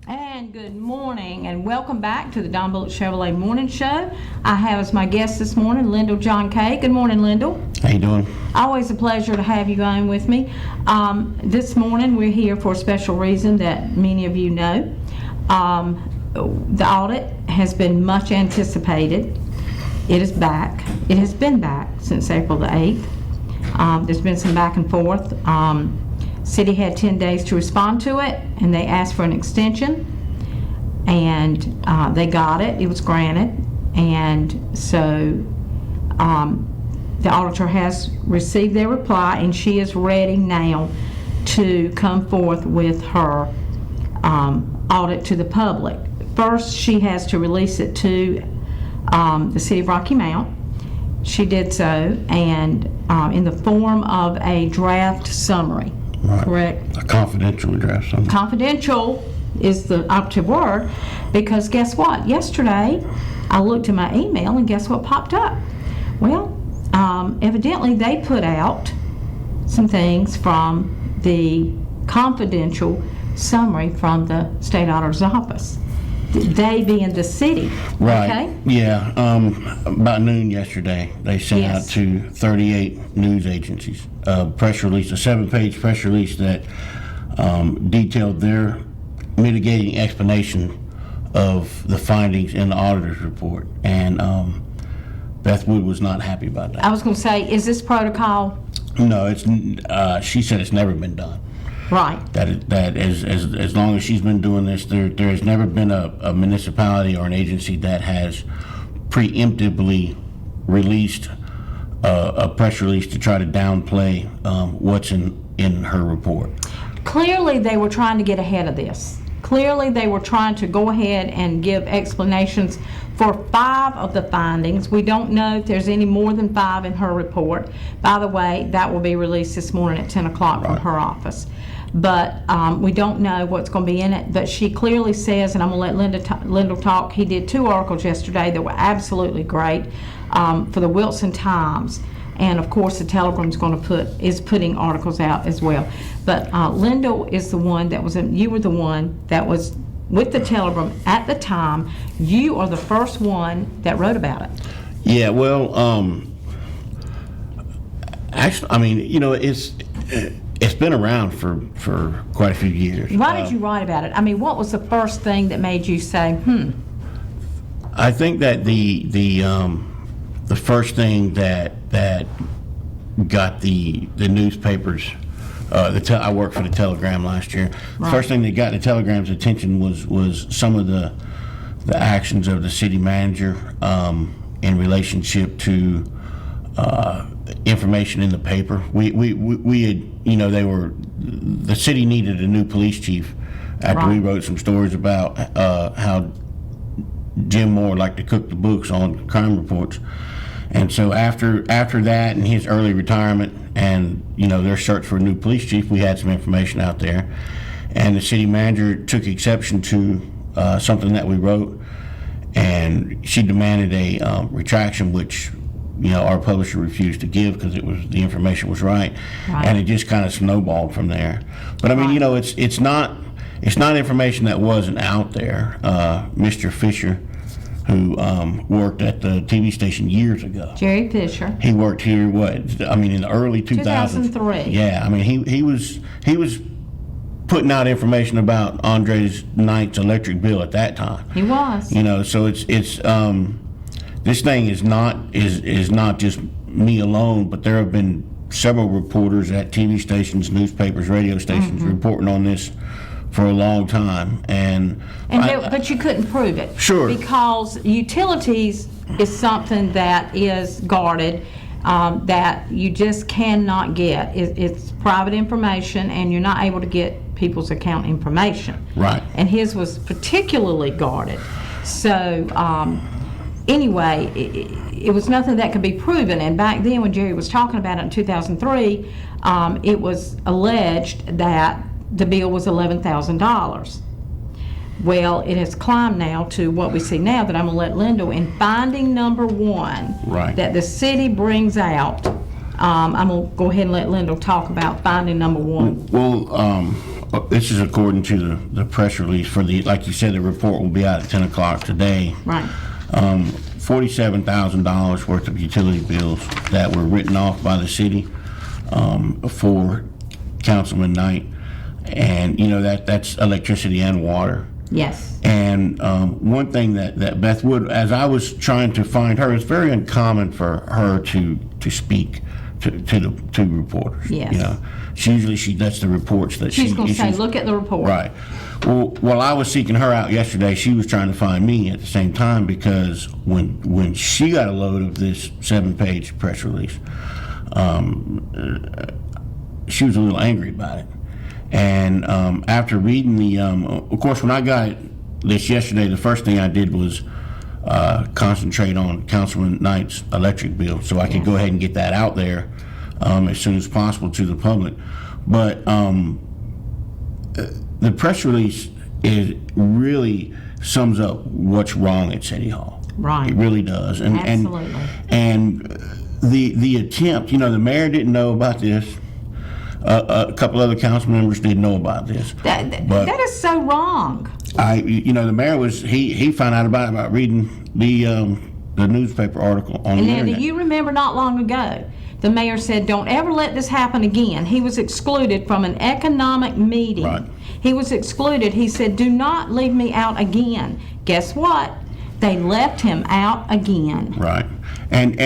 And good morning and welcome back to the Don Bullock Chevrolet Morning Show. I have as my guest this morning Lindell John Kay. Good morning, Lindell. How you doing? Always a pleasure to have you on with me. This morning we're here for a special reason that many of you know. The audit has been much anticipated. It is back. It has been back since April the 8th. There's been some back and forth. City had 10 days to respond to it, and they asked for an extension, and they got it. It was granted, and so the auditor has received their reply, and she is ready now to come forth with her audit to the public. First, she has to release it to the City of Rocky Mount. She did so, and in the form of a draft summary. Right. Correct. A confidential draft summary. Confidential is the operative word, because guess what? Yesterday, I looked at my email and guess what popped up? Well, evidently they put out some things from the confidential summary from the State Auditor's office. They being the city. Right. Okay? Yeah. About noon yesterday, they sent Yes. out to 38 news agencies a press release, a 7-page press release that detailed their mitigating explanation of the findings in the auditor's report. And Beth Woods was not happy about that. I was going to say, is this protocol? No, it's. She said it's never been done. Right. That as long as she's been doing this, there has never been a municipality or an agency that has preemptively released a press release to try to downplay what's in her report. Clearly they were trying to get ahead of this. Clearly they were trying to go ahead and give explanations for 5 of the findings. We don't know if there's any more than 5 in her report. By the way, that will be released this morning at 10 o'clock from her office. But we don't know what's going to be in it. But she clearly says, and I'm going to let Lindell talk, he did 2 articles yesterday that were absolutely great for the Wilson Times. And of course the Telegram's is putting articles out as well. But Lindell is the one that you were the one that was with the Telegram at the time. You are the first one that wrote about it. Yeah, well, actually, I mean, you know, it's been around for quite a few years. Why did you write about it? I mean, what was the first thing that made you say, I think that the first thing that got the newspapers, I worked for the Telegram last year. Right. The first thing that got the Telegram's attention was some of the actions of the city manager in relationship to information in the paper. We had, you know, the city needed a new police chief after we wrote some stories about how Jim Moore liked to cook the books on crime reports. And so after that and his early retirement and, you know, their search for a new police chief, we had some information out there. And the city manager took exception to something that we wrote, and she demanded a retraction, which, you know, our publisher refused to give because the information was right. And it just kind of snowballed from there. But I mean, you know, it's not information that wasn't out there. Mr. Fisher, who worked at the TV station years ago. Jerry Fisher. He worked here, in the early 2000s. 2003. Yeah, I mean, he was putting out information about Andres Knight's electric bill at that time. He was. You know, so it's this thing is not just me alone, but there have been several reporters at TV stations, newspapers, radio stations reporting on this for a long time, but you couldn't prove it. Sure. Because utilities is something that is guarded, that you just cannot get. It's private information, and you're not able to get people's account information. Right. And his was particularly guarded. So anyway, it was nothing that could be proven. And back then, when Jerry was talking about it in 2003, it was alleged that the bill was $11,000. Well, it has climbed now to what we see now, that I'm going to let Lindell in finding number 1 that the city brings out. I'm going to go ahead and let Lindell talk about finding number 1. Well, this is according to the press release for like you said, the report will be out at 10 o'clock today. Right. $47,000 worth of utility bills that were written off by the city for Councilman Knight. And, that's electricity and water. Yes. And one thing that Beth Wood, as I was trying to find her, it's very uncommon for her to speak to reporters. Yes. Usually that's the reports that she's going to say, look at the report. Right. Well, while I was seeking her out yesterday, she was trying to find me at the same time, because when she got a load of this 7-page press release, she was a little angry about it. And after reading of course, when I got this yesterday, the first thing I did was concentrate on Councilman Knight's electric bill, so I could go ahead and get that out there as soon as possible to the public. But the press release really sums up what's wrong at City Hall. Right. It really does. And absolutely. And the attempt, the mayor didn't know about this. A couple other council members didn't know about this. That is so wrong. The mayor he found out about it by reading the newspaper article on the internet. Do you remember not long ago, the mayor said, don't ever let this happen again. He was excluded from an economic meeting. Right. He was excluded. He said, do not leave me out again. Guess what? They left him out again. Right. And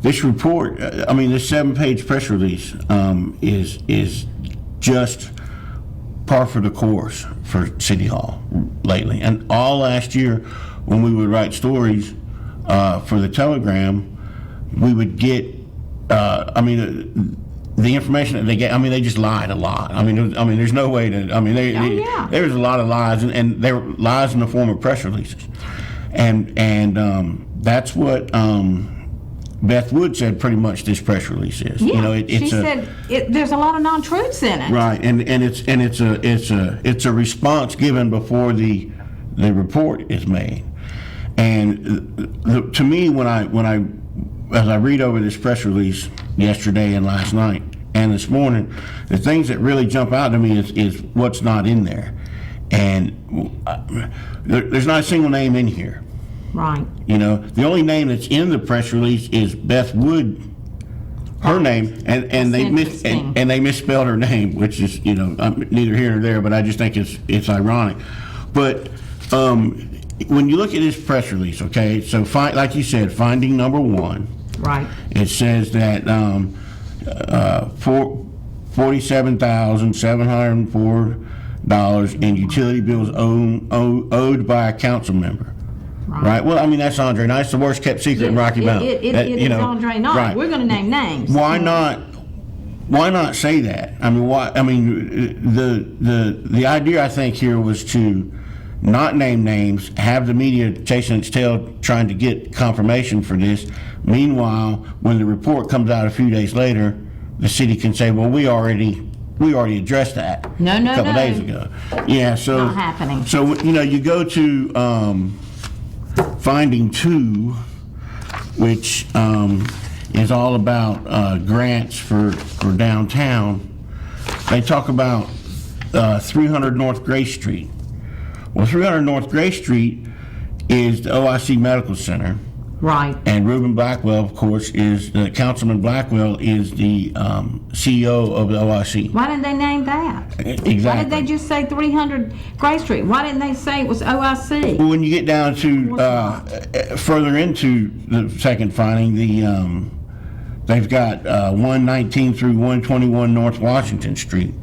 this report, this 7-page press release is just par for the course for City Hall lately. And all last year, when we would write stories for the Telegram, we would get, the information that they get. They just lied a lot. There's no way to. There was a lot of lies, and they were lies in the form of press releases, and that's what Beth Woods said. Pretty much, this press release is. Yeah, she said there's a lot of non-truths in it. Right, and it's a response given before the report is made, and to me, as I read over this press release yesterday and last night and this morning, the things that really jump out to me is what's not in there, and there's not a single name in here. Right. The only name that's in the press release is Beth Wood, her name, and they misspelled her name, which is neither here nor there, but I just think it's ironic. But when you look at this press release, okay, so like you said, finding number 1. Right. It says that $47,704 in utility bills owed by a council member. Right. Well, that's Andre Knight's the worst kept secret in Rocky Mountain. It is Andre Knight. Right. We're going to name names. Why not say that? The idea, I think, here was to not name names, have the media chasing its tail trying to get confirmation for this. Meanwhile, when the report comes out a few days later, the city can say, well, we already addressed that a couple days ago. Yeah, so not happening. So you go to finding 2, which is all about grants for downtown. They talk about 300 North Gray Street. Well, 300 North Gray Street is the OIC Medical Center. Right. And Reuben Blackwell, of course, Councilman Blackwell is the CEO of the OIC. Why didn't they name that? Exactly. Why did they just say 300 Gray Street? Why didn't they say it was OIC? Well, when you get down to further into the second finding, they've got 119 through 121 North Washington Street.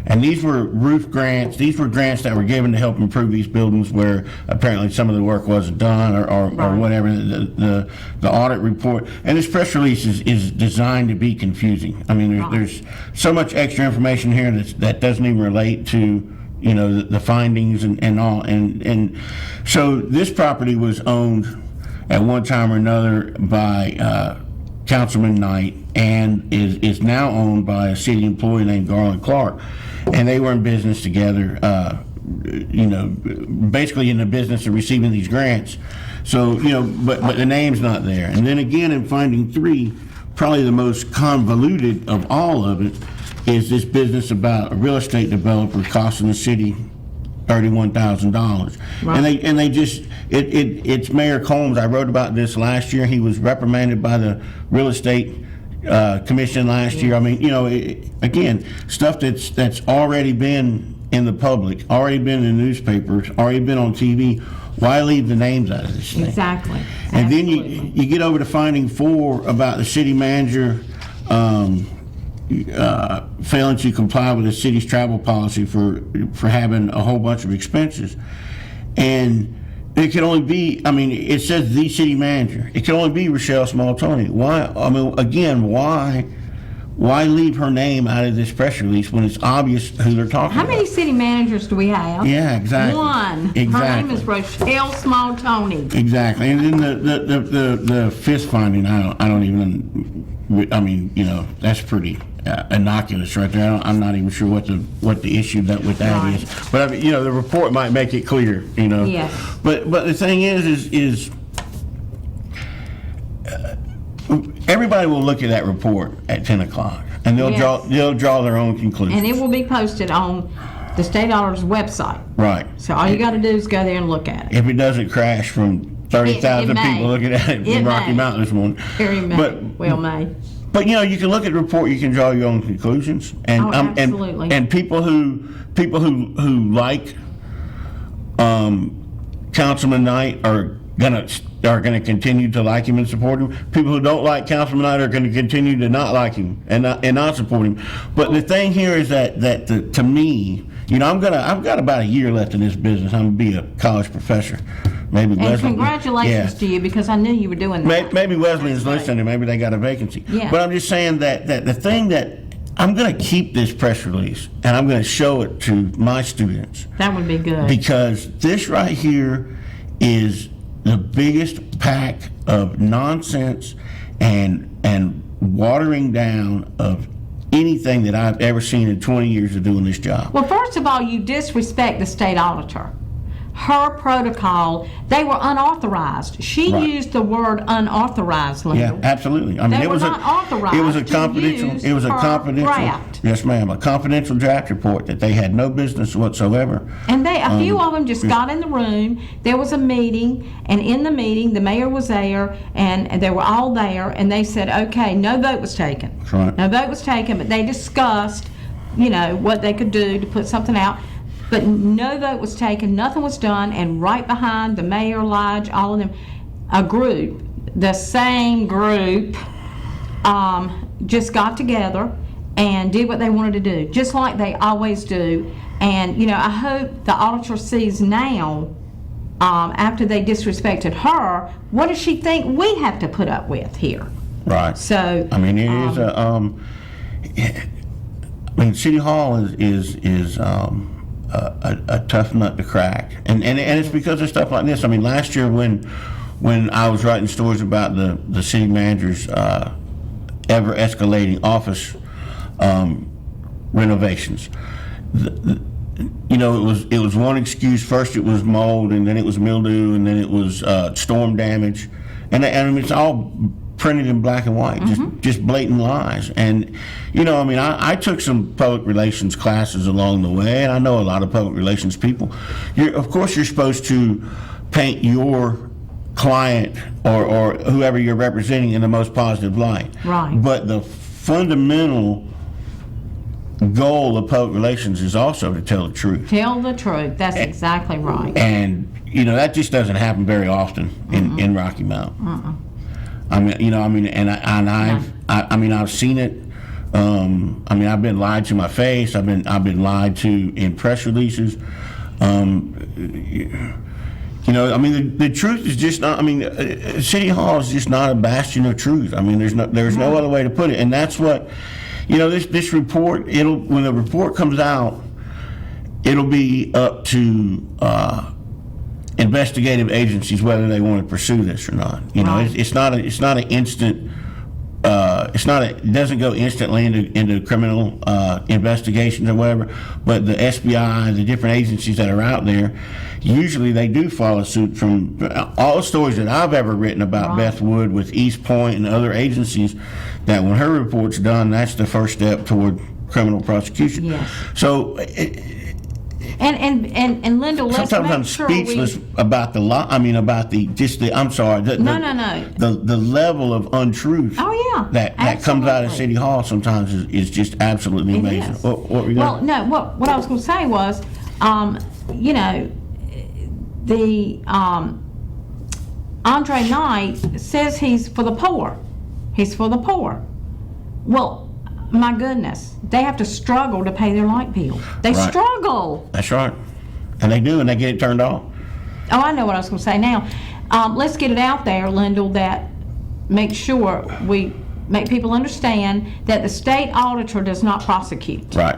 And these were roof grants. These were grants that were given to help improve these buildings where apparently some of the work wasn't done or whatever, the audit report. And this press release is designed to be confusing. There's so much extra information here that doesn't even relate to, the findings and all. And so this property was owned at one time or another by Councilman Knight and is now owned by a city employee named Garland Clark. And they were in business together, basically in the business of receiving these grants. So, but the name's not there. And then again, in finding 3, probably the most convoluted of all of it is this business about a real estate developer costing the city $31,000. Right. And they just, it's Mayor Combs. I wrote about this last year. He was reprimanded by the real estate commission last year. I mean, again, stuff that's already been in the public, already been in the newspapers, already been on TV. Why leave the names out of this thing? Exactly. And then Absolutely. you get over to finding 4 about the city manager failing to comply with the city's travel policy for having a whole bunch of expenses. And it can only be, I mean, it says the city manager. It can only be Rochelle Small-Tony. Why, I mean, again, why leave her name out of this press release when it's obvious who they're talking How about? many city managers do we have? Yeah, exactly. One. Exactly. Her name is Rochelle Small-Tony. Exactly. And then the fifth finding, I don't even, I mean, that's pretty innocuous right there. I'm not even sure what the issue with that Right. is. But I mean, the report might make it clear, Yes. But the thing is everybody will look at that report at 10 o'clock, and they'll Yes. draw their own conclusions. And it will be posted on the State Auditor's website. Right. So all you got to do is go there and look at it. If it doesn't crash from 30,000 It may. people looking at it It from Rocky may. Mountain this morning. Very may. Well may. But you can look at the report, you can draw your own conclusions, and Oh, absolutely. and people who like Councilman Knight are gonna continue to like him and support him. People who don't like Councilman Knight are gonna continue to not like him and not support him. But the thing here is that to me, I've got about a year left in this business. I'm gonna be a college professor. Maybe And Wesley. congratulations Yeah. to you, because I knew you were doing that. Maybe Wesleyan's That's listening, and maybe they got a vacancy. Yeah. But I'm just saying that the thing that I'm going to keep this press release, and I'm going to show it to my students, That would be good. because this right here is the biggest pack of nonsense and watering down of anything that I've ever seen in 20 years of doing this job. Well, first of all, you disrespect the state auditor. Her protocol, they were unauthorized. She Right. used the word unauthorized, Yeah, Lindell. absolutely. I mean, They it were was not authorized it was a to confidential. use It was a her confidential. draft. Yes, ma'am. A confidential draft report that they had no business whatsoever. And a few of them just got in the room. There was a meeting, and in the meeting, the mayor was there, and they were all there, and they said, okay, no vote was taken. That's right. No vote was taken, but they discussed, what they could do to put something out. But no vote was taken, nothing was done, and right behind the mayor, Lodge, all of them, a group, the same group, just got together and did what they wanted to do, just like they always do. And, I hope the auditor sees now, after they disrespected her, what does she think we have to put up with here? Right. So, I mean, it is I mean, City Hall is a tough nut to crack, and it's because of stuff like this. I mean, last year when I was writing stories about the city manager's ever escalating office renovations, it was one excuse. First it was mold, and then it was mildew, and then it was storm damage, and it's all printed in black and white, just blatant lies. And I took some public relations classes along the way, and I know a lot of public relations people. Of course you're supposed to paint your client or whoever you're representing in the most positive light. Right. But the fundamental goal of public relations is also to tell the truth. tell the truth. That's exactly right. And that just doesn't happen very often in Rocky Mountain. I've seen it. I've been lied to my face. I've been lied to in press releases. The truth is just not. City Hall is just not a bastion of truth. There's no other way to put it. And that's what, this report. When the report comes out, it'll be up to investigative agencies whether they want to pursue this or not. Right. It's not an instant it doesn't go instantly into criminal investigations or whatever, but the SBI, the different agencies that are out there, usually they do follow suit. From all the stories that I've ever written about Right. Beth Wood with East Point and other agencies, that when her report's done, that's the first step toward criminal prosecution. Yes. So And Lindell, let's sometimes make I'm sure speechless about the law. I mean, about I'm sorry. No. The level of untruth. Oh, yeah, That comes out of absolutely. City Hall sometimes is just absolutely It amazing. is. What were you Well, gonna- no, what I was going to say was, you know, the Andre Knight says he's for the poor. He's for the poor. Well, my goodness, they have to struggle to pay their light bill. They Right. struggle. That's right. And they do, and they get it turned off. Oh, I know what I was going to say now. Let's get it out there, Lindell, that make sure we make people understand that the state auditor does not prosecute. Right.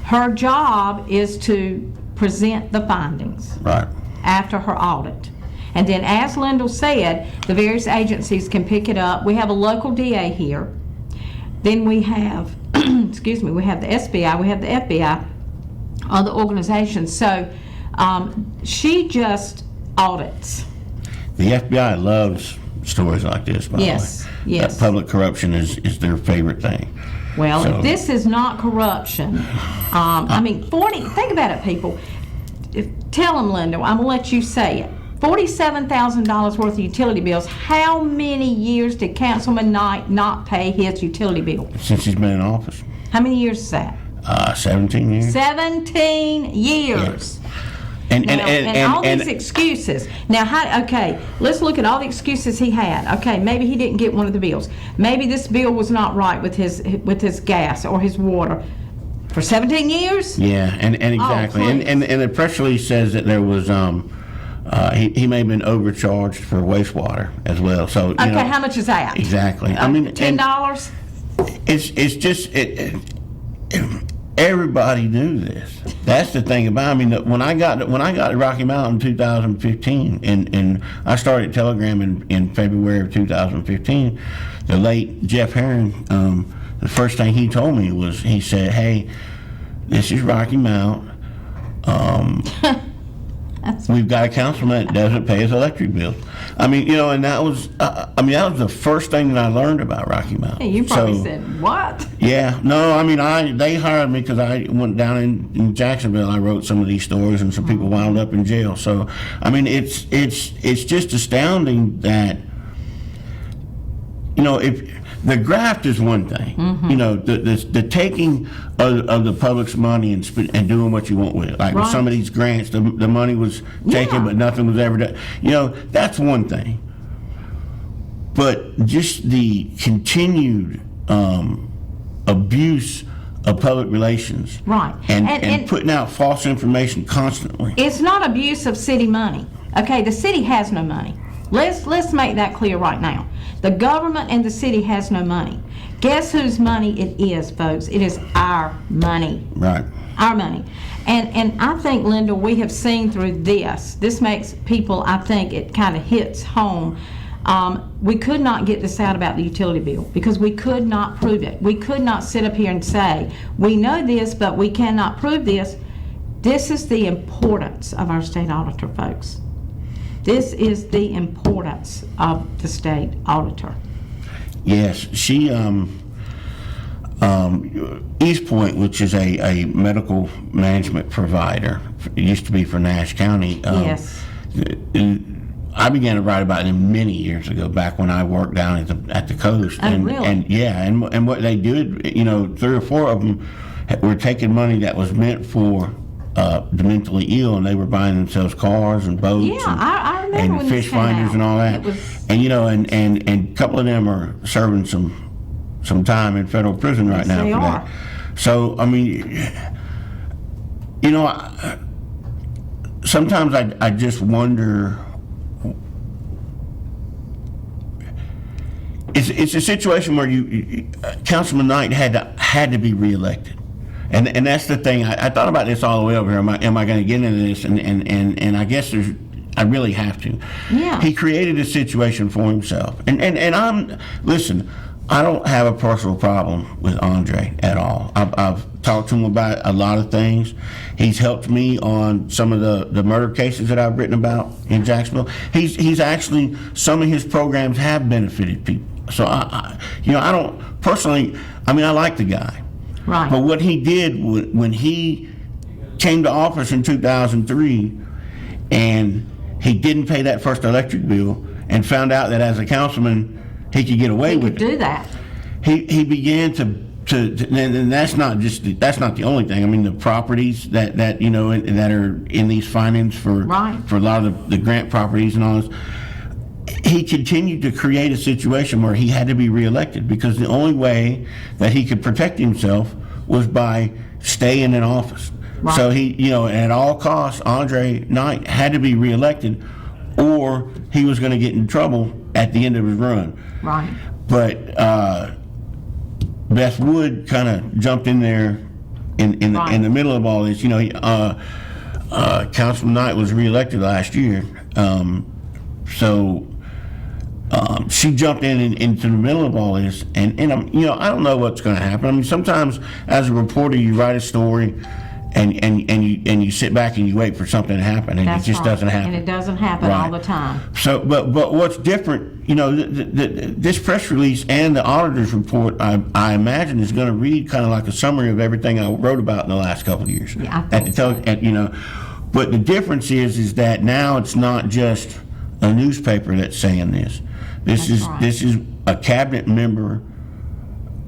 Her job is to present the findings Right. after her audit. And then, as Lindell said, the various agencies can pick it up. We have a local DA here. Then we have, excuse me, we have the SBI, we have the FBI, other organizations. So she just audits. The FBI loves stories like this, by Yes, the way. yes. Public corruption is their favorite thing. Well, So- if this is not corruption, I mean, think about it, people. Tell them, Linda, I'm going to let you say it. $47,000 worth of utility bills. How many years did Councilman Knight not pay his utility bill? Since he's been in office. How many years is that? 17 years. 17 years. And And all these excuses. Now, okay, let's look at all the excuses he had. Okay, maybe he didn't get one of the bills. Maybe this bill was not right with his gas or his water. For 17 years? Yeah, and exactly. please. And the press release says that there was he may have been overcharged for wastewater as well. So Okay, how much is that? exactly. I mean, and $10? it's just everybody knew this. That's the thing about. I mean, when I got to Rocky Mountain in 2015, and I started Telegram in February of 2015, the late Jeff Herring, the first thing he told me was, he said, "Hey, this is Rocky Mountain. We've got a councilman that doesn't pay his electric bills." I mean, and that was, that was the first thing that I learned about Rocky Mountain. Hey, you probably So, said, what? yeah, no, I mean, they hired me because I went down in Jacksonville. I wrote some of these stories, and some people wound up in jail. So, I mean, it's just astounding that, if the graft is one thing, the taking of the public's money and doing what you want with it. Like with Right. some of these grants, the money was taken, Yeah. but nothing was ever done. That's one thing. But just the continued abuse of public relations, Right. and putting out false information constantly. It's not abuse of city money. Okay, the city has no money. Let's make that clear right now. The government and the city has no money. Guess whose money it is, folks? It is our money. Right. Our money. And I think, Linda, we have seen through this makes people, I think it kind of hits home. We could not get this out about the utility bill because we could not prove it. We could not sit up here and say, we know this, but we cannot prove this. This is the importance of our state auditor, folks. This is the importance of the state auditor. Yes, she, East Point, which is a medical management provider, it used to be for Nash County. Yes. I began to write about them many years ago, back when I worked down at the coast. Oh, really? And what they did, 3 or 4 of them were taking money that was meant for the mentally ill, and they were buying themselves cars and boats. Yeah, I remember and when fish this came finders out. and all that. It was- And a couple of them are serving some time in federal prison right Yes, now they for are. that. So I mean, sometimes I just wonder. It's a situation where Councilman Knight had to be reelected. And that's the thing. I thought about this all the way over here. Am I going to get into this? And I guess I really have to. Yeah. He created a situation for himself. And listen, I don't have a personal problem with Andre at all. I've talked to him about a lot of things. He's helped me on some of the murder cases that I've written about in Jacksonville. He's actually, some of his programs have benefited people. So I don't personally. I mean, I like the guy, Right. but what he did when he came to office in 2003, and he didn't pay that first electric bill, and found out that as a councilman he could get away with it. Do that. He began to and that's not the only thing. I mean, the properties that that are in these finance for a lot of the grant properties and all this. He continued to create a situation where he had to be reelected, because the only way that he could protect himself was by staying in office. Right. So he, at all costs, Andre Knight had to be reelected, or he was going to get in trouble at the end of his run. Right. But Beth Wood kind of jumped in there in the middle of all this. Councilman Knight was reelected last year, so she jumped into the middle of all this, and I don't know what's going to happen. I mean, sometimes as a reporter, you write a story, and you sit back and you wait for something to happen, and That's it just right. doesn't happen. And it doesn't happen all the time. So, but what's different, this press release and the auditor's report, I imagine, is going to read kind of like a summary of everything I wrote about in the last couple of years. Yeah, I think so. But the difference is that now it's not just a newspaper that's saying this. This is a cabinet member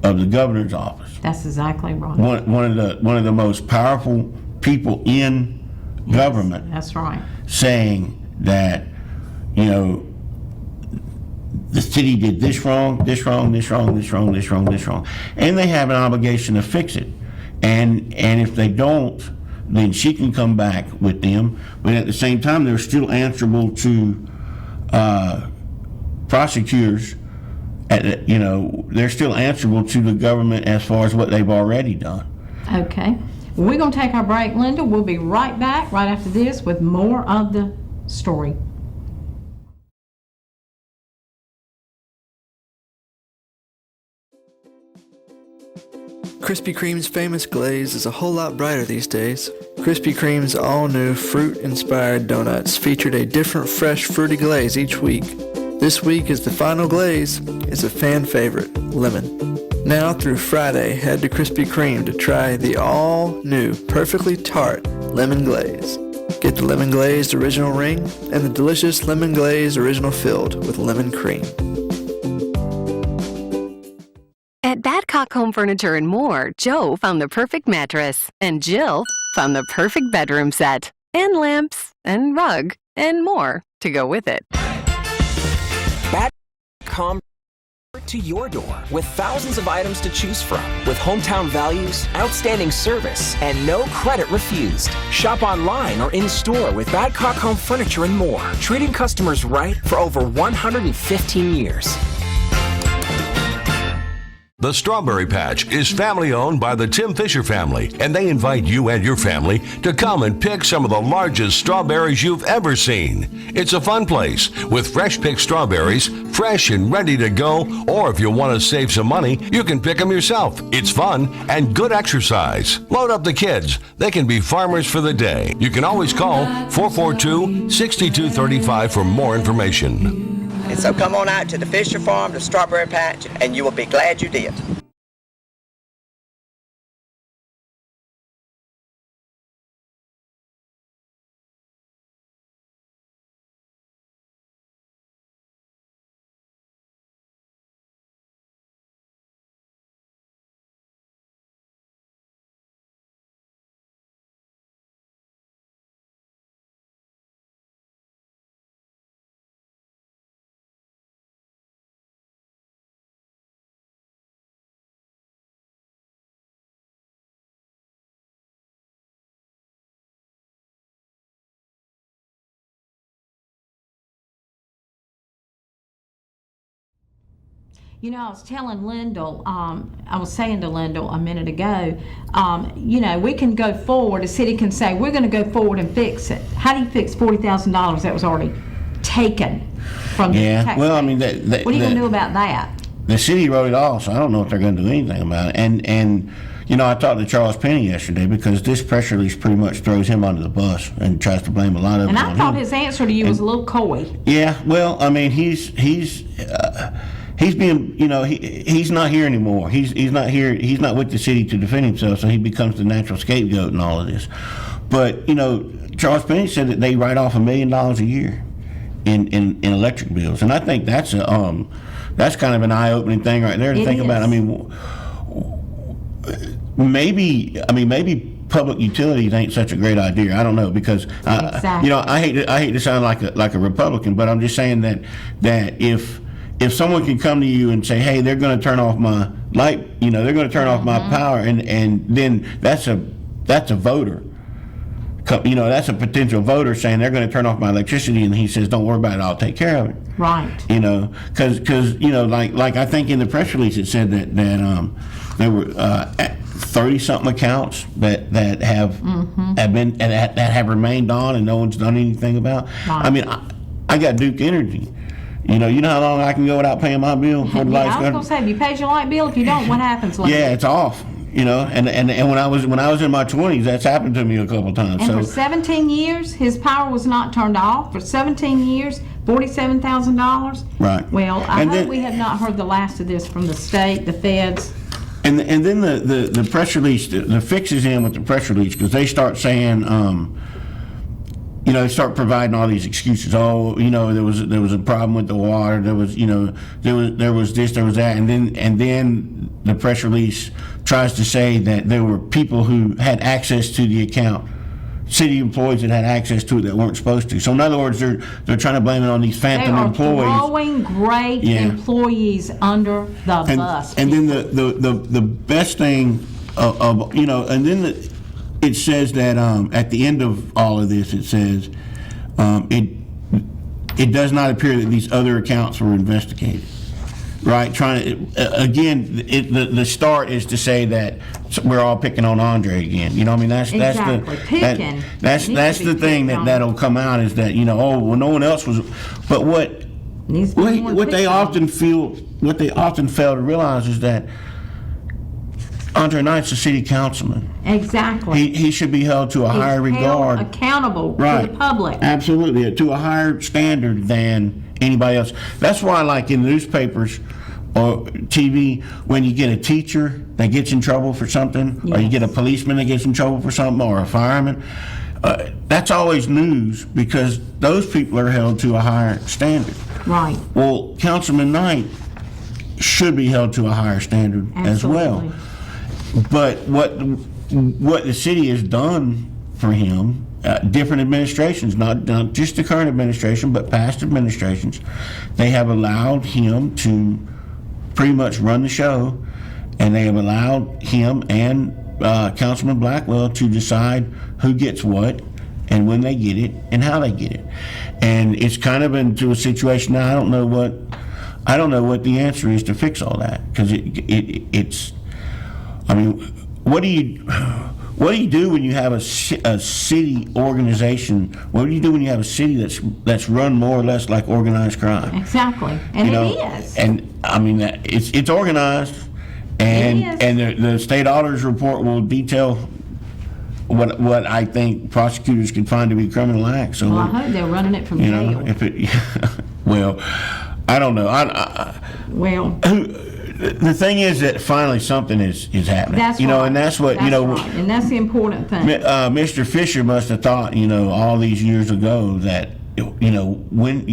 of the governor's office. That's exactly right. One of the most powerful people in government. That's right. Saying that, the city did this wrong, this wrong, this wrong, this wrong, this wrong, this wrong, and they have an obligation to fix it. And if they don't, then she can come back with them. But at the same time, they're still answerable to prosecutors. They're still answerable to the government as far as what they've already done. Okay. We're going to take our break, Linda. We'll be right back right after this with more of the story. Krispy Kreme's famous glaze is a whole lot brighter these days. Krispy Kreme's all-new fruit-inspired donuts featured a different fresh fruity glaze each week. This week is the final glaze is a fan favorite, lemon. Now through Friday, head to Krispy Kreme to try the all-new perfectly tart lemon glaze. Get the lemon glazed original ring and the delicious lemon glazed original filled with lemon cream. At Badcock Home Furniture and More, Joe found the perfect mattress, and Jill found the perfect bedroom set, and lamps, and rug, and more to go with it. Badcock to your door with thousands of items to choose from, with hometown values, outstanding service, and no credit refused. Shop online or in store with Badcock Home Furniture and More, treating customers right for over 115 years. The Strawberry Patch is family-owned by the Tim Fisher family, and they invite you and your family to come and pick some of the largest strawberries you've ever seen. It's a fun place with fresh-picked strawberries, fresh and ready to go, or if you want to save some money, you can pick them yourself. It's fun and good exercise. Load up the kids. They can be farmers for the day. You can always call 442-6235 for more information. And so come on out to the Fisher Farm, the Strawberry Patch, and you will be glad you did. I was telling Lindell, I was saying to Lindell a minute ago, we can go forward, the city can say, we're going to go forward and fix it. How do you fix $40,000 that was already taken from the taxpayer? Well, I mean, what are you going to do about that? the city wrote it off, so I don't know if they're going to do anything about it. And you know, I talked to Charles Penny yesterday because this press release pretty much throws him under the bus and tries to blame a lot of it And on I thought him. his answer to you was a little coy. Yeah, well, I mean, he's being, you know, he's not here anymore. He's not here. He's not with the city to defend himself, so he becomes the natural scapegoat in all of this. But you know, Charles Penny said that they write off $1 million a year in electric bills, and I think that's kind of an eye-opening thing right there to think about. I mean, maybe public utilities ain't such a great idea. I don't know, because Exactly. you know, I hate to sound like a Republican, but I'm just saying that if someone can come to you and say, hey, they're going to turn off my light, you know, they're going to turn off my power, and then that's a voter. You know, that's a potential voter saying they're going to turn off my electricity, and he says, don't worry about it, I'll take care of it. Right. You know, because you know, like I think in the press release it said that there were 30-something accounts that have been that have remained on and no one's done anything about. Right. I mean, I got Duke Energy. You know how long I can go without paying my bill before the Yeah, lights I was go? going to say, have you paid your light bill? If you don't, what happens later? Yeah, it's off. You know, and when I was in my 20s, that's happened to me a couple times. And So for 17 years, his power was not turned off. For 17 years, $47,000. Right. Well, I And hope then- we have not heard the last of this from the state, the feds. And then the press release, the fix is in with the press release, because they start saying, you know, they start providing all these excuses. Oh, you know, there was a problem with the water. There was, you know, there was this, there was that, and then the press release tries to say that there were people who had access to the account, city employees that had access to it that weren't supposed to. So in other words, they're trying to blame it on these They phantom are employees. throwing great Yeah. employees under the bus. And then the best thing of you know, and then it says that at the end of all of this, it says it does not appear that these other accounts were investigated. Right, again, the start is to say that we're all picking on Andre again. You know, I mean, that's Exactly. Picking. that's Needs to be the thing picked on. that'll come out, is that, you know, oh well, no one else was, but what Needs to be more what they picked on. often fail to realize is that Andre Knight's a city councilman. Exactly. He should be held to a higher He's held regard. accountable Right. to the public. Absolutely, to a higher standard than anybody else. That's why, like in newspapers or TV, when you get a teacher that gets in trouble for something, or you Yes. get a policeman that gets in trouble for something, or a fireman, that's always news, because those people are held to a higher standard. Right. Well, Councilman Knight should be held to a higher standard as well. Absolutely. But what the city has done for him, different administrations, not just the current administration, but past administrations, they have allowed him to pretty much run the show, and they have allowed him and Councilman Blackwell to decide who gets what and when they get it and how they get it. And it's kind of into a situation now. I don't know what the answer is to fix all that, because it's. I mean, what do you do when you have a city organization? What do you do when you have a city that's run more or less like organized crime? Exactly. And You know, it is. And I mean, it's organized, and It is. and the state auditor's report will detail what I think prosecutors can find to be criminal acts. So Well, I hope they're running it from you jail. know, if it well, I don't know. Well, The thing is that finally something is happening. that's you know, right. and that's what you know. Right. And that's the important thing. Mr. Fisher must have thought, you know, all these years ago that, you know, when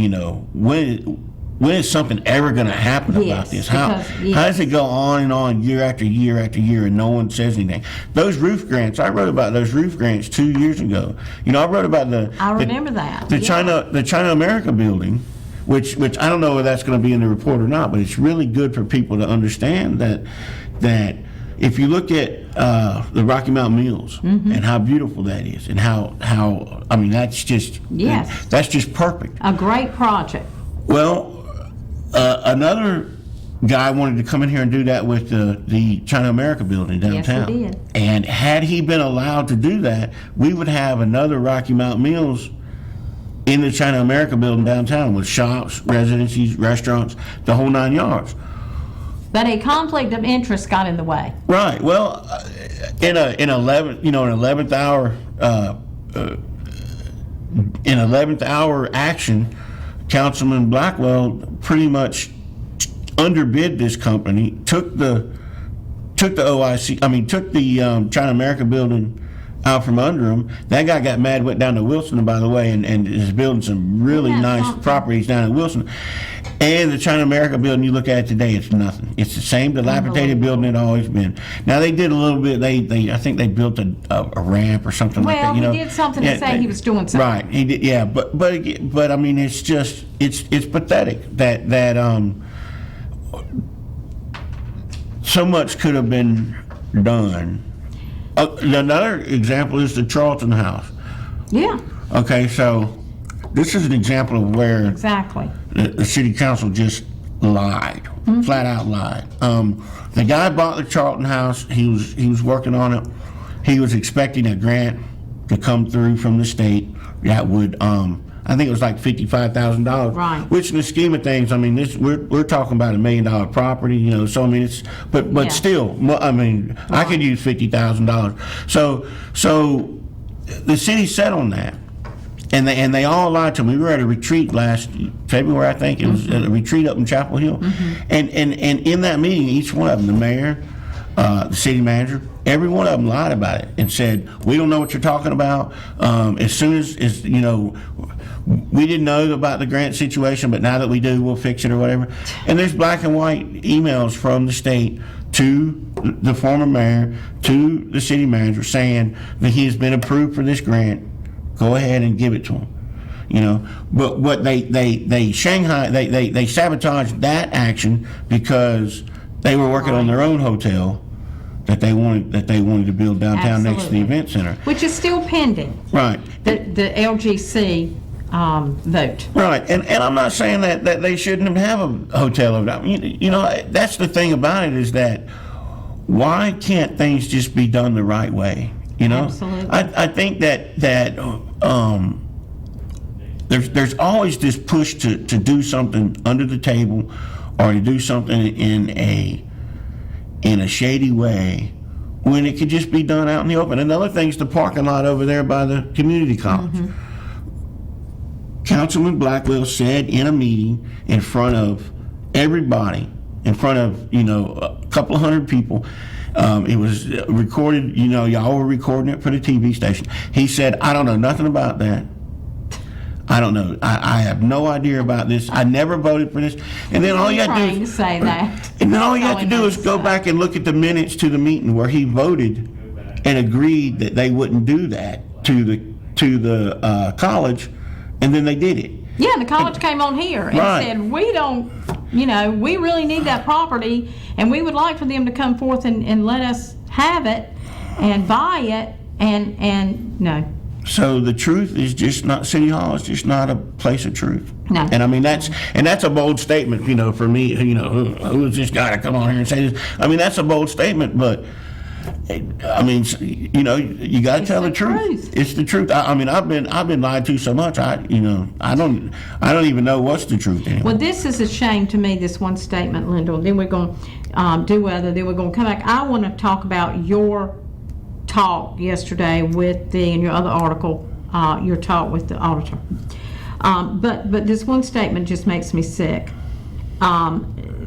is something ever going to happen Yes, about this? How because- how does it go on and on, year after year after year, and no one says anything? Those roof grants, I wrote about those roof grants 2 years ago. You know, I wrote about I remember that. the Yeah. China America building, which I don't know whether that's going to be in the report or not, but it's really good for people to understand that if you look at the Rocky Mountain Mills and how beautiful that is, and how I mean, that's just Yes. that's just perfect. A great project. Well, another guy wanted to come in here and do that with the China America building downtown. Yes, he did. And had he been allowed to do that, we would have another Rocky Mountain Mills in the China America building downtown, with shops, residencies, restaurants, the whole 9 yards. but a conflict of interest got in the way. Right. Well, in 11th hour action, Councilman Blackwell pretty much underbid this company, took the China America building out from under him. That guy got mad, went down to Wilson, by the way, and is building some really nice properties down in Wilson. And the China America building, you look at it today, it's nothing. It's the same dilapidated building it always been. Now they did a little bit. I think they built a ramp or something like that. Well, he did something to say he was doing something. Right. He did. Yeah. But I mean, it's just it's pathetic that so much could have been done. Another example is the Charlton House. Yeah. Okay, so this is an example of where Exactly. the city council just lied, flat out lied. The guy bought the Charlton House. He was working on it. He was expecting a grant to come through from the state that would, I think it was like $55,000. Right. Which, in the scheme of things, I mean, we're talking about $1 million property, you know. So I mean, it's but still, I mean, I could use $50,000. So the city set on that. And they all lied to me. We were at a retreat last February, I think. It was a retreat up in Chapel Hill. And in that meeting, each one of them, the mayor, the city manager, every one of them lied about it and said, we don't know what you're talking about. As soon as you know, we didn't know about the grant situation, but now that we do, we'll fix it or whatever. And there's black and white emails from the state to the former mayor, to the city manager, saying that he has been approved for this grant. Go ahead and give it to them, you know. But what they sabotaged that action because they were working on their own hotel that they wanted to build downtown next to the event center, which is still pending. Right. The LGC vote. Right, and I'm not saying that they shouldn't have a hotel over there. You know, that's the thing about it is that why can't things just be done the right way? You know, Absolutely. I think that there's always this push to do something under the table or to do something in a shady way when it could just be done out in the open. Another thing's the parking lot over there by the community college. Councilman Blackwell said in a meeting in front of everybody, in front of, you know, a couple of hundred people, it was recorded, you know, y'all were recording it for the TV station. He said, I don't know nothing about that. I don't know. I have no idea about this. I never voted for this. And then all you have to do is say that. And then all you have to do is go back and look at the minutes to the meeting where he voted and agreed that they wouldn't do that to the college, and then they did it. Yeah, the college came on here and said, we don't, you know, we really need that property, and we would like for them to come forth and let us have it and buy it, and no. So the truth is just not, City Hall is just not a place of truth. No. And I mean, that's a bold statement, you know, for me, you know, who is this guy to come on here and say this? I mean, that's a bold statement, but I mean, you know, you got to tell the truth. It's the truth. I mean, I've been lied to so much. I don't even know what's the truth anymore. Well, this is a shame to me. This one statement, Lindell. Then we're going to do other. Then we're going to come back. I want to talk about your talk yesterday with in your other article, your talk with the auditor. But this one statement just makes me sick.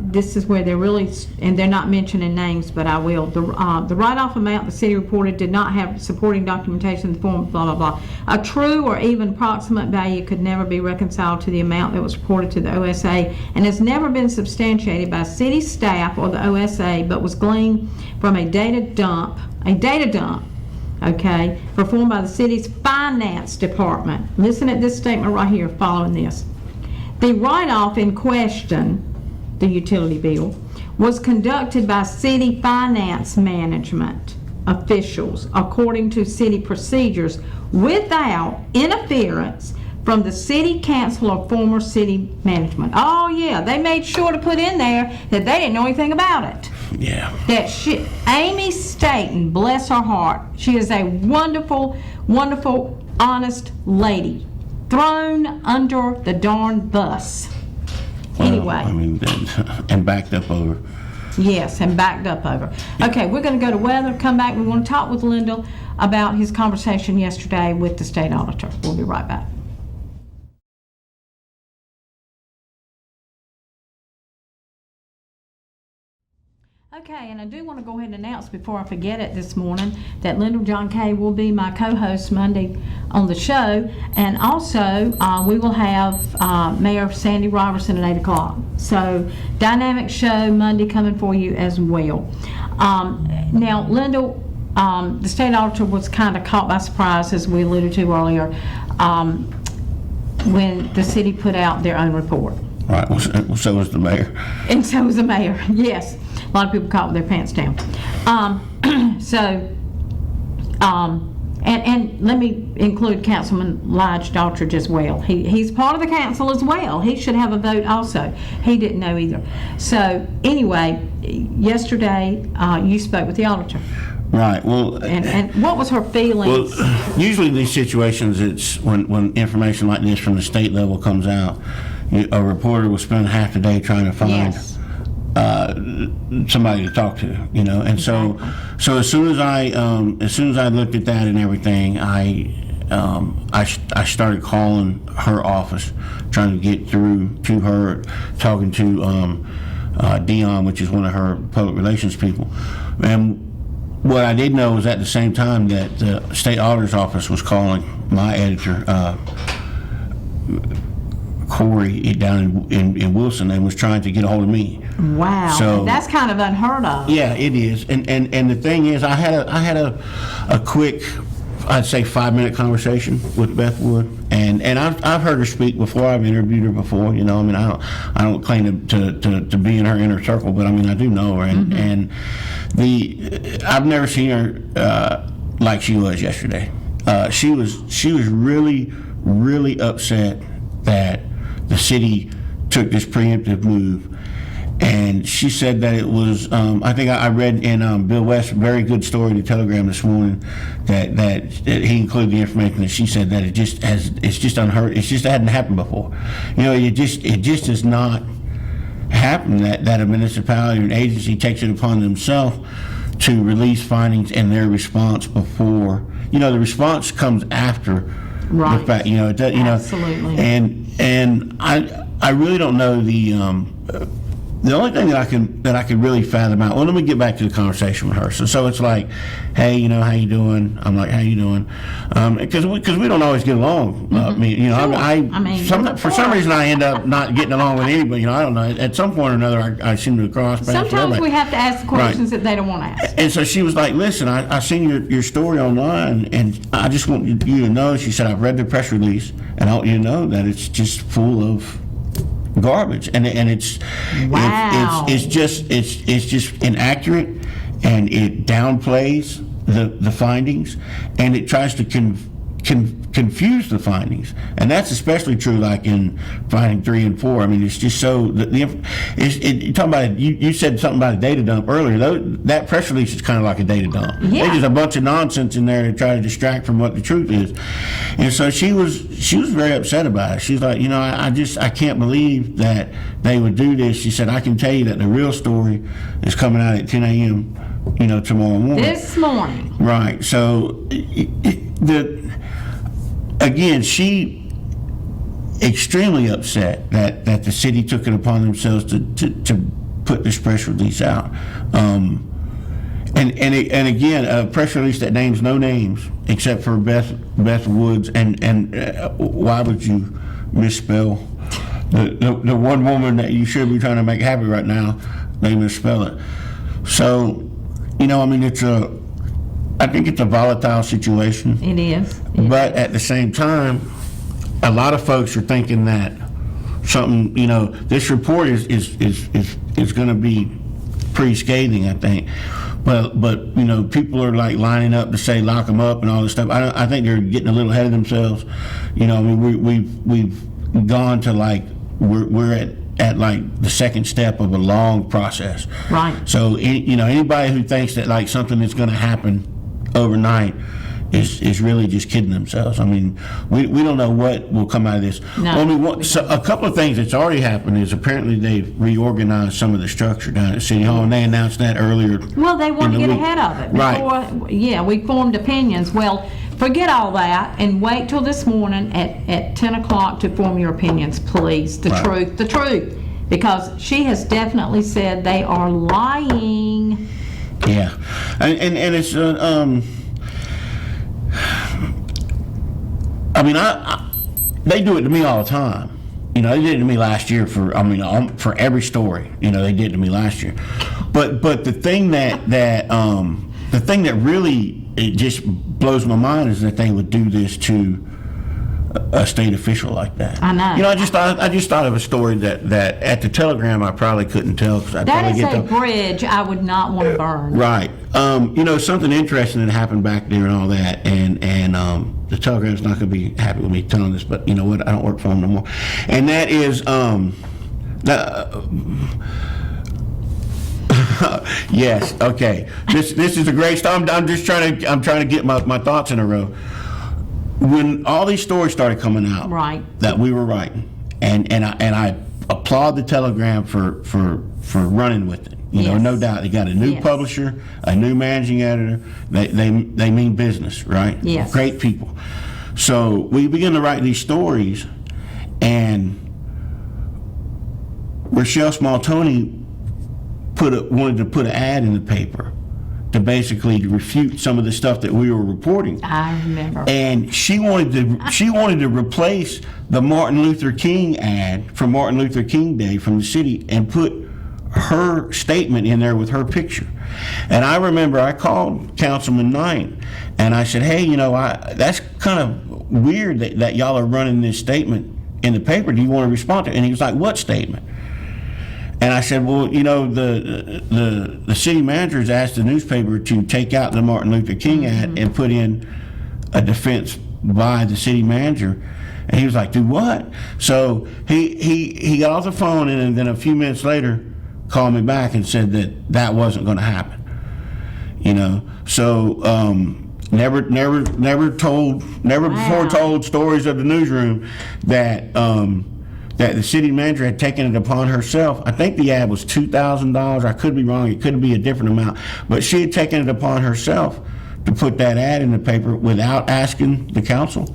This is where they're really, and they're not mentioning names, but I will. The write-off amount the city reported did not have supporting documentation in the form of blah, blah, blah. A true or even approximate value could never be reconciled to the amount that was reported to the OSA and has never been substantiated by city staff or the OSA, but was gleaned from a data dump, okay, performed by the city's finance department. Listen at this statement right here following this. The write-off in question, the utility bill, was conducted by city finance management officials according to city procedures without interference from the city council or former city management. Oh yeah, they made sure to put in there that they didn't know anything about it. Yeah. Amy Staten, bless her heart, she is a wonderful, wonderful, honest lady, thrown under the darn bus. Well, anyway. I mean, and backed up over Yes, and backed up over. Okay, we're going to go to weather, come back. We want to talk with Lindell about his conversation yesterday with the state auditor. We'll be right back. Okay, and I do want to go ahead and announce before I forget it this morning that Lindell John Kay will be my co-host Monday on the show, and also we will have Mayor Sandy Robertson at 8 o'clock. So dynamic show Monday coming for you as well. Now, Lindell, the state auditor was kind of caught by surprise, as we alluded to earlier, when the city put out their own report. Right, well, so was the mayor. And so was the mayor, yes. A lot of people caught with their pants down. And let me include Councilman Lige Daughtridge as well. He's part of the council as well. He should have a vote also. He didn't know either. So anyway, yesterday you spoke with the auditor. Right, well... And what was her feelings? Well, usually in these situations, it's when information like this from the state level comes out, a reporter will spend half the day trying to find... Yes. Somebody to talk to, and so as soon as I looked at that and everything, I started calling her office, trying to get through to her, talking to Dion, which is one of her public relations people, and what I did know was at the same time that the state auditor's office was calling my editor, Corey, down in Wilson, and was trying to get a hold of me. Wow, so that's kind of unheard of. Yeah, it is. And the thing is, I had a quick, I'd say 5-minute conversation with Beth Woods, and I've heard her speak before. I've interviewed her before. I mean, I don't claim to be in her inner circle, but I mean, I do know her, and I've never seen her like she was yesterday. She was really upset that the city took this preemptive move, and she said that it was, I think I read in Bill West's very good story in the Telegram this morning that he included the information that she said that it's just unheard, it hadn't happened before. It just does not happen that a municipality or an agency takes it upon themselves to release findings and their response before, the response comes after. Right. The fact, Absolutely. And I really don't know the only thing that I can really fathom out. Well, let me get back to the conversation with her. So it's like, hey, how you doing? I'm like, how you doing? Because we don't always get along. Sure. For some reason I end up not getting along with anybody. I don't know. At some point or another, I seem to cross paths. Sometimes we have to ask the questions that they don't want to ask. And so she was like, listen, I seen your story online, and I just want you to know, she said, I've read the press release, and I want you to know that it's just full of garbage, and it's wow. it's just inaccurate, and it downplays the findings, and it tries to confuse the findings, and that's especially true like in finding 3 and 4. I mean, it's just so you're talking about, you said something about a data dump earlier. That press release is kind of like a data dump. Yeah. There's just a bunch of nonsense in there to try to distract from what the truth is, and so she was very upset about it. She's like, I can't believe that they would do this. She said, I can tell you that the real story is coming out at 10 a.m. Tomorrow morning. This morning. Right. So again, she extremely upset that the city took it upon themselves to put this press release out. And again, a press release that names no names except for Beth Woods, and why would you misspell the one woman that you should be trying to make happy right now? They misspell it. So, I think it's a volatile situation. It is. But at the same time, a lot of folks are thinking that something, this report is going to be pretty scathing, I think. But people are like lining up to say lock them up and all this stuff. I think they're getting a little ahead of themselves. We've gone to like we're at like the second step of a long process. Right. So anybody who thinks that like something is going to happen overnight is really just kidding themselves. I mean, we don't know what will come out of this. No, So a couple of things that's already happened is apparently they've reorganized some of the structure down at City Hall, and they announced that earlier. Well, they want to in the get week. ahead of it. Right. Before, yeah, we formed opinions. Well, forget all that and wait till this morning at 10 o'clock to form your opinions, please. The truth. Because she has definitely said they are lying. Yeah, and it's I mean, they do it to me all the time. You know, they did it to me last year for every story. You know, they did it to me last year. But the thing that really it just blows my mind is that they would do this to a state official like that. I know. You know, I just thought of a story that at the Telegram I probably couldn't tell because I That probably is get a the bridge I would not want to burn. right. You know, something interesting that happened back there and all that, and the Telegram's not going to be happy with me telling this, but you know what? I don't work for them no more. And that is yes. Okay. This is a great story. I'm just trying to get my thoughts in a row. When all these stories started coming out, Right. that we were writing, and I applaud the Telegram for running with it. You know, Yes. no doubt they got a new Yes. publisher, a new managing editor. They mean business, right? Yes. Great people. So we began to write these stories, and Rochelle Small-Tony wanted to put an ad in the paper to basically refute some of the stuff that we were reporting. I remember. And she wanted to replace the Martin Luther King ad from Martin Luther King Day from the city and put her statement in there with her picture. And I remember I called Councilman Knight and I said, hey, you know, that's kind of weird that y'all are running this statement in the paper. Do you want to respond to it? And he was like, what statement? And I said, well, you know, the city managers asked the newspaper to take out the Martin Luther King ad and put in a defense by the city manager. And he was like, do what? So he got off the phone and then a few minutes later called me back and said that wasn't going to happen. You know, so never before told stories of the newsroom that the city manager had taken it upon herself. I think the ad was $2,000. I could be wrong. It could be a different amount. But she had taken it upon herself to put that ad in the paper without asking the council.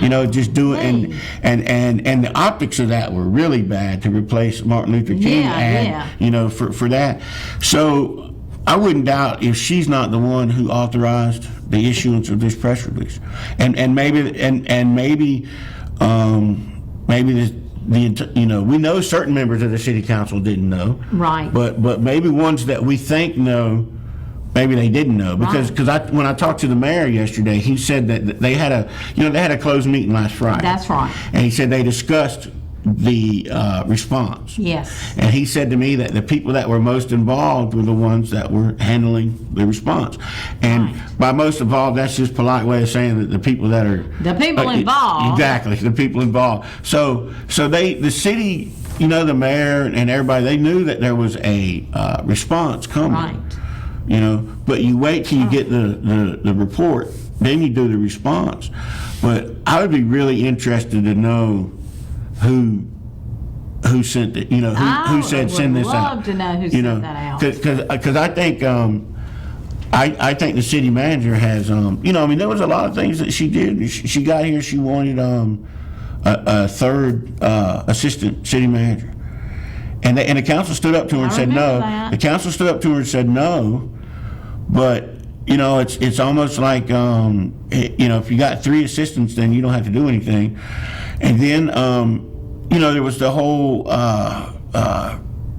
You know, just do it. And the optics of that were really bad to replace Martin Luther King ad, you know, for that. So I wouldn't doubt if she's not the one who authorized the issuance of this press release. And maybe you know, we know certain members of the city council didn't know, Right. But maybe ones that we think know, maybe they didn't know because when I talked to the mayor yesterday, he said that they had a closed meeting last Friday. That's right. And he said they discussed the response. Yes. And he said to me that the people that were most involved were the ones that were handling the response. And by most involved, that's just a polite way of saying that the people that are... The people involved. Exactly, the people involved. So the city, you know, the mayor and everybody, they knew that there was a response coming. Right. You know, but you wait till you get the report, then you do the response. But I would be really interested to know who sent it, you know, who said send this out. I would love to know who sent that out. Because I think I think the city manager has you know, I mean, there was a lot of things that she did. She got here, she wanted a third assistant city manager, and the council stood up to her and said no. that. The council stood up to her and said no, but you know, it's almost like you know, if you got 3 assistants, then you don't have to do anything. And then you know, there was the whole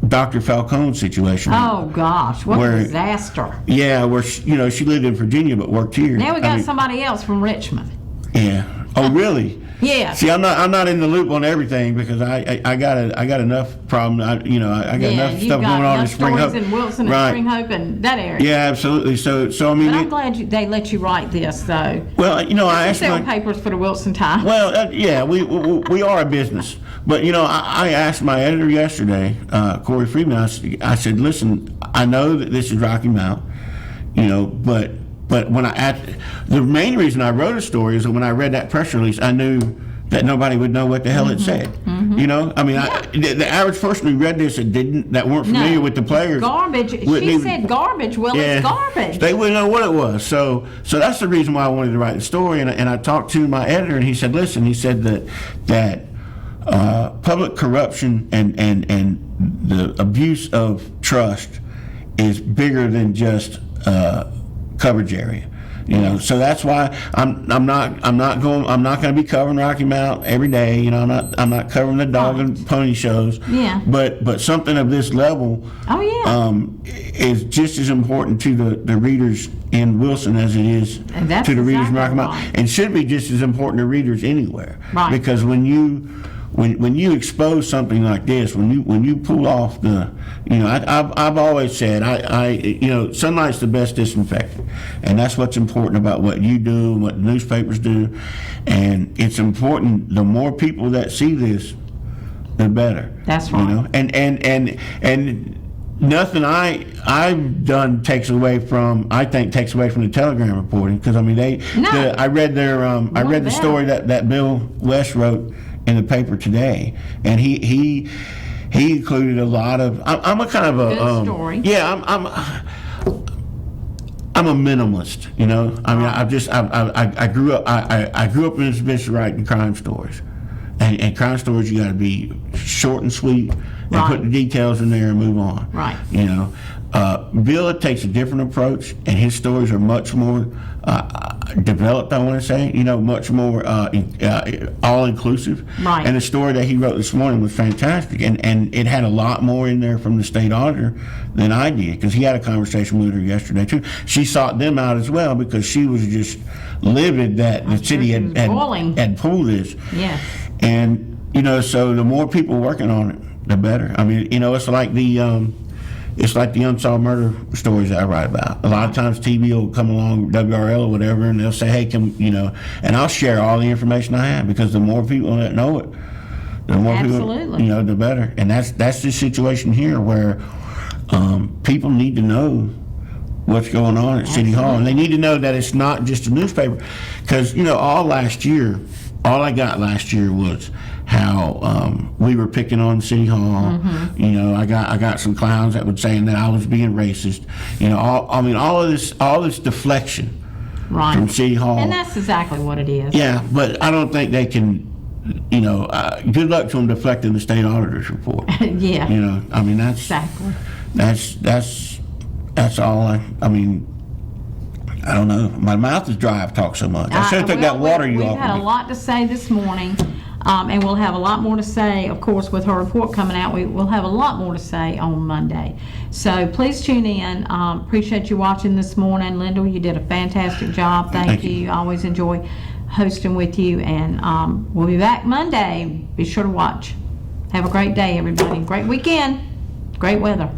Dr. Falcone situation. Oh gosh, what Where- a disaster. Yeah, where you know, she lived in Virginia but worked here. Now we got I mean, somebody else from Richmond. Yeah. Oh, really? Yeah. See, I'm not in the loop on everything because I got enough problem. I got enough you've stuff got going on in enough Spring Hope. stories in Wilson and Right. Spring Hope and that area. Yeah, absolutely. So I mean, But I'm glad they let you write this, though. well, you know, I You asked sell my papers for the Wilson Times. well, yeah, we are a business, but you know, I asked my editor yesterday, Corey Freeman. I said, listen, I know that this is Rocky Mount, you know, but But the main reason I wrote a story is that when I read that press release, I knew that nobody would know what the hell it said. You know, I mean, the average person who read this that weren't familiar with the players. Garbage. She said garbage. Well, it's garbage. They wouldn't know what it was. So that's the reason why I wanted to write the story. And I talked to my editor, and he said, listen, he said that public corruption and the abuse of trust is bigger than just coverage area. You know, so that's why I'm not going to be covering Rocky Mount every day. You know, I'm not covering the dog and pony shows. Yeah. But something of this level, is just as important to the readers in Wilson as it is to the readers in Rocky Mount, and should be just as important to readers anywhere. Right. Because when you expose something like this, when you pull off the, you know, I've always said sunlight's the best disinfectant, and that's what's important about what you do and what the newspapers do, and it's important. The more people that see this, the better. That's right. You know, and nothing I've done takes away from the Telegram reporting, because I mean I read the story that Bill West wrote in the paper today, and he included a lot of. I'm a kind of a good story. Yeah, I'm a minimalist. You know, I mean, I grew up in this business writing crime stories, and crime stories you got to be short and sweet, and put the details in there and move on. Right. You know, Bill takes a different approach, and his stories are much more developed, I want to say, you know, much more all-inclusive. Right. And the story that he wrote this morning was fantastic, and it had a lot more in there from the state auditor than I did, because he had a conversation with her yesterday, too. She sought them out as well, because she was just livid that the city had pulled this. Yes. And, you know, so the more people working on it, the better. I mean, you know, it's like the unsolved murder stories that I write about. A lot of times TV will come along, WRL or whatever, and they'll say, hey, and I'll share all the information I have, because the more people that know it, the more people, you know, the better. And that's the situation here, where people need to know what's going on at City Hall, and they need to know that it's not just a newspaper, because, you know, all I got last year was how we were picking on City Hall. You know, I got some clowns that were saying that I was being racist. You know, all this deflection from City Hall, and that's exactly what it is. Yeah, but I don't think they can. You know, good luck to them deflecting the state auditor's report. Yeah. You know, I mean that's all. I mean, I don't know. My mouth is dry. I've talked so much. I should have took that water you offered me. We've had a lot to say this morning, and we'll have a lot more to say, of course, with her report coming out. We'll have a lot more to say on Monday. So please tune in. Appreciate you watching this morning. Lindell, you did a fantastic job. Thank you. I always enjoy hosting with you, and we'll be back Monday. Be sure to watch. Have a great day, everybody. Great weekend. Great weather.